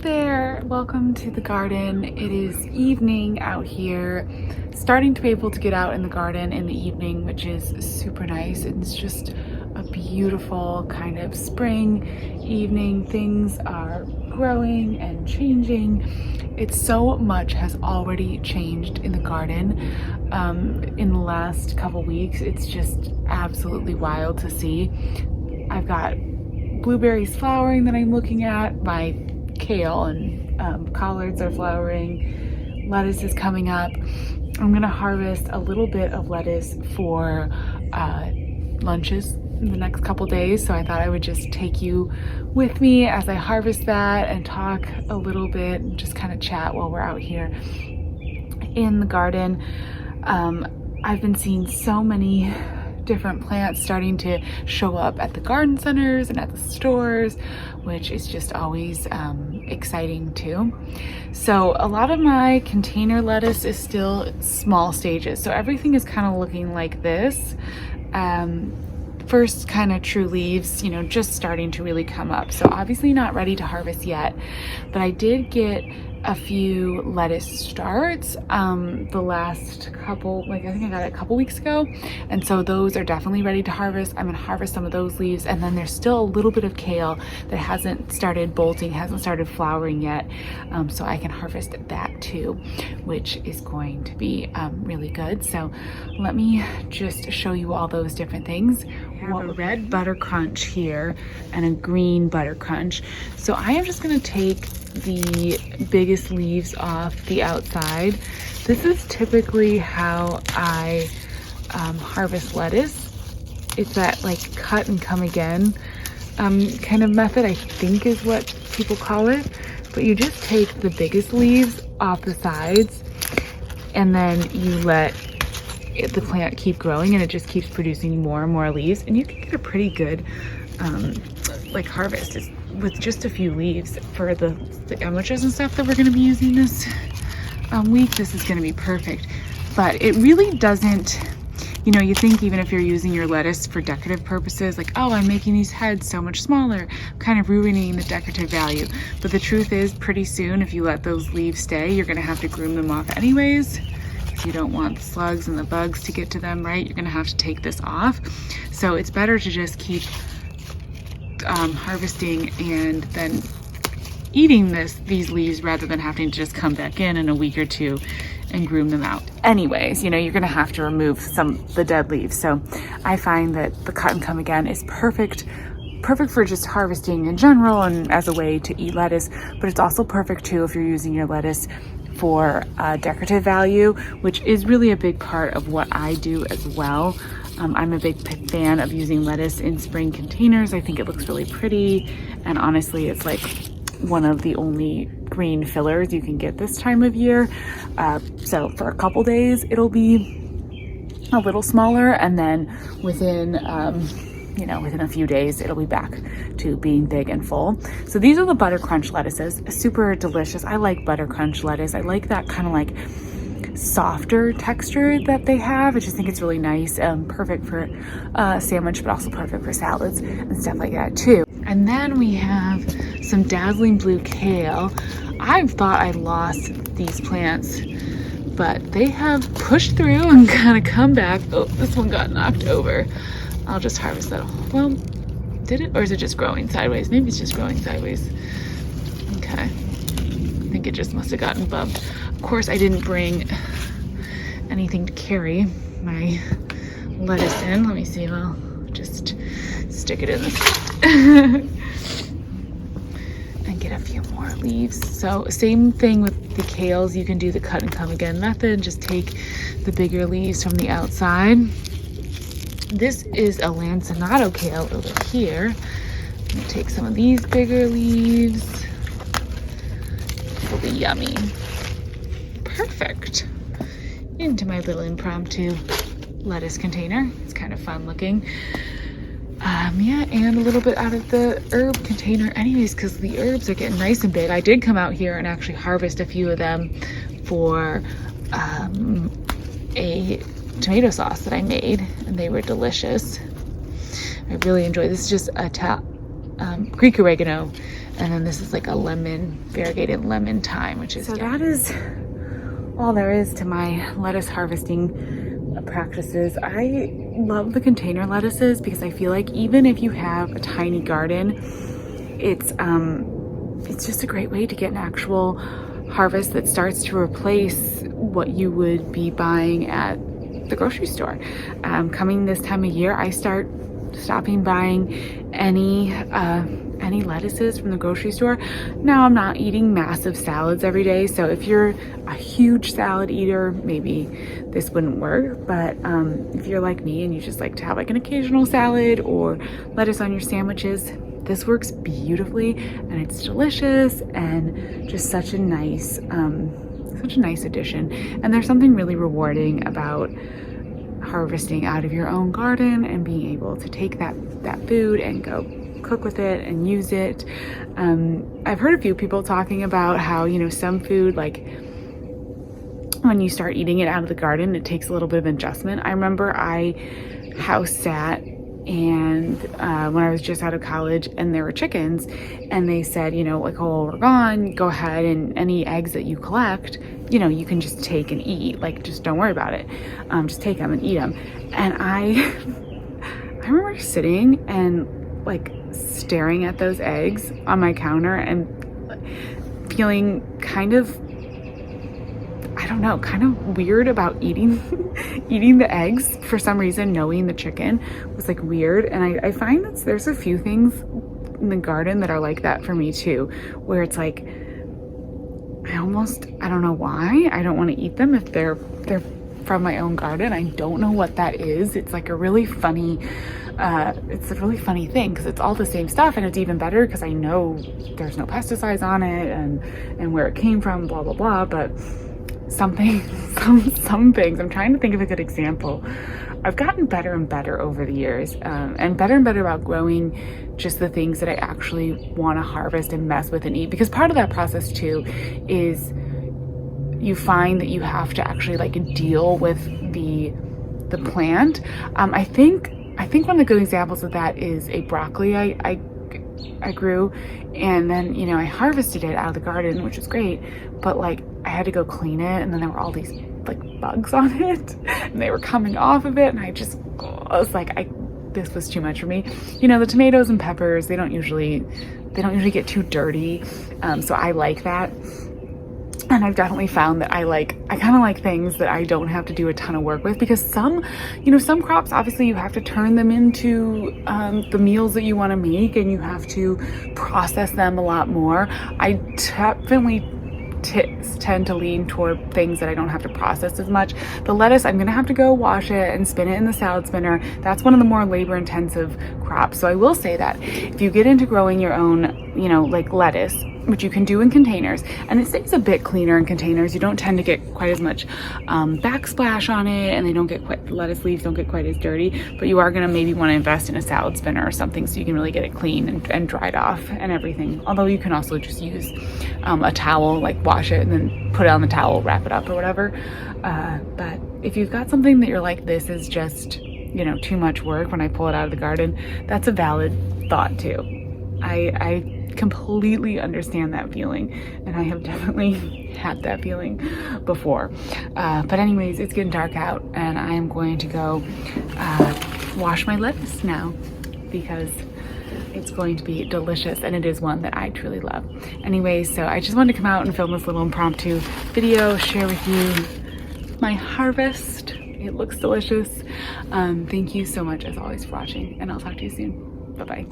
there, welcome to the garden. It is evening out here, starting to be able to get out in the garden in the evening, which is super nice. It's just a beautiful kind of spring evening. Things are growing and changing. It's so much has already changed in the garden in the last couple weeks. It's just absolutely wild to see. I've got blueberries flowering that I'm looking at. My kale and collards are flowering. Lettuce is coming up. I'm gonna harvest a little bit of lettuce for lunches in the next couple days, so I thought I would just take you with me as I harvest that and talk a little bit and just kind of chat while we're out here in the garden. I've been seeing so many different plants starting to show up at the garden centers and at the stores, which is just always exciting too. So a lot of my container lettuce is still small stages. So everything is kind of looking like this. First kind of true leaves, you know, just starting to really come up. So obviously not ready to harvest yet, but I did get a few lettuce starts the last couple, I think I got it a couple weeks ago, and so those are definitely ready to harvest. I'm gonna harvest some of those leaves, and then there's still a little bit of kale that hasn't started bolting, hasn't started flowering yet, so I can harvest that too, which is going to be really good. So let me just show you all those different things. I have a red butter crunch here and a green butter crunch. So I am just gonna take the biggest leaves off the outside. This is typically how I harvest lettuce. It's that like cut and come again kind of method, I think is what people call it. But you just take the biggest leaves off the sides and then you let the plant keep growing, and it just keeps producing more and more leaves, and you can get a pretty good like harvest with just a few leaves for the amateurs and stuff that we're going to be using this week. This is going to be perfect, but it really doesn't, you know, you think even if you're using your lettuce for decorative purposes, like, oh, I'm making these heads so much smaller, kind of ruining the decorative value. But the truth is, pretty soon, if you let those leaves stay, you're going to have to groom them off anyways. If you don't want the slugs and the bugs to get to them, right, you're going to have to take this off. So it's better to just keep harvesting and then eating these leaves rather than having to just come back in a week or two and groom them out. Anyways, you know, you're gonna have to remove the dead leaves. So I find that the cut and come again is perfect for just harvesting in general and as a way to eat lettuce, but it's also perfect too if you're using your lettuce for decorative value, which is really a big part of what I do as well. I'm a big fan of using lettuce in spring containers. I think it looks really pretty, and honestly, it's like one of the only green fillers you can get this time of year. So for a couple days, it'll be a little smaller, and then within a few days, it'll be back to being big and full. So these are the butter crunch lettuces, super delicious. I like butter crunch lettuce. I like that kind of like softer texture that they have. I just think it's really nice, perfect for sandwich, but also perfect for salads and stuff like that too. And then we have some dazzling blue kale. I thought I lost these plants, but they have pushed through and kind of come back. Oh, this one got knocked over. I'll just harvest that. Well, did it? Or is it just growing sideways? Maybe it's just growing sideways. Okay. I think it just must have gotten bumped. Of course, I didn't bring anything to carry my lettuce in. Let me see. I'll just stick it in this and get a few more leaves. So same thing with the kales. You can do the cut and come again method. Just take the bigger leaves from the outside. This is a lancenato kale over here. I'm gonna take some of these bigger leaves. It'll be yummy. Perfect. Into my little impromptu lettuce container. It's kind of fun looking. Yeah, and a little bit out of the herb container anyways, because the herbs are getting nice and big. I did come out here and actually harvest a few of them for a tomato sauce that I made, and they were delicious. I really enjoy this. Is just a Greek oregano And then this is like a lemon, variegated lemon thyme, which is, so that is all there is to my lettuce harvesting practices. I love the container lettuces because I feel like even if you have a tiny garden, it's just a great way to get an actual harvest that starts to replace what you would be buying at the grocery store. Coming this time of year, I start stopping buying any lettuces from the grocery store. Now, I'm not eating massive salads every day, so if you're a huge salad eater, maybe this wouldn't work. But if you're like me and you just like to have like an occasional salad or lettuce on your sandwiches, this works beautifully, and it's delicious and just such a nice addition. And there's something really rewarding about harvesting out of your own garden and being able to take that food and go cook with it and use it. I've heard a few people talking about how, you know, some food, like when you start eating it out of the garden, it takes a little bit of adjustment. I remember I house sat and when I was just out of college and there were chickens and they said, you know, like, oh, we're gone, go ahead and any eggs that you collect, you know, you can just take and eat, like, just don't worry about it, just take them and eat them. And I remember sitting and like staring at those eggs on my counter and feeling kind of, I don't know, kind of weird about eating the eggs for some reason. Knowing the chicken was like weird. And I find that there's a few things in the garden that are like that for me too, where it's like I don't know why I don't want to eat them if they're from my own garden. I don't know what that is. It's like a really funny thing because it's all the same stuff, and it's even better because I know there's no pesticides on it and where it came from, blah blah blah. But some things, I'm trying to think of a good example. I've gotten better and better over the years, and better about growing just the things that I actually want to harvest and mess with and eat, because part of that process too is you find that you have to actually like deal with the plant. I think one of the good examples of that is a broccoli I grew, and then, you know, I harvested it out of the garden, which was great, but like I had to go clean it, and then there were all these like bugs on it and they were coming off of it, and I was like, this was too much for me. You know, the tomatoes and peppers, they don't usually get too dirty, so I like that. And I've definitely found that I kind of like things that I don't have to do a ton of work with, because some crops, obviously you have to turn them into the meals that you want to make, and you have to process them a lot more. I definitely tend to lean toward things that I don't have to process as much. The lettuce, I'm gonna have to go wash it and spin it in the salad spinner. That's one of the more labor intensive crops. So I will say that if you get into growing your own, you know, like lettuce, which you can do in containers, and it stays a bit cleaner in containers. You don't tend to get quite as much backsplash on it, and the lettuce leaves don't get quite as dirty, but you are gonna maybe wanna invest in a salad spinner or something so you can really get it clean and dried off and everything. Although you can also just use a towel, like wash it and then put it on the towel, wrap it up or whatever. But if you've got something that you're like, this is just, you know, too much work when I pull it out of the garden, that's a valid thought too. I completely understand that feeling, and I have definitely had that feeling before. But anyways, it's getting dark out, and I am going to go wash my lettuce now, because it's going to be delicious, and it is one that I truly love. Anyways, so I just wanted to come out and film this little impromptu video, share with you my harvest. It looks delicious. Thank you so much as always for watching, and I'll talk to you soon. Bye-bye.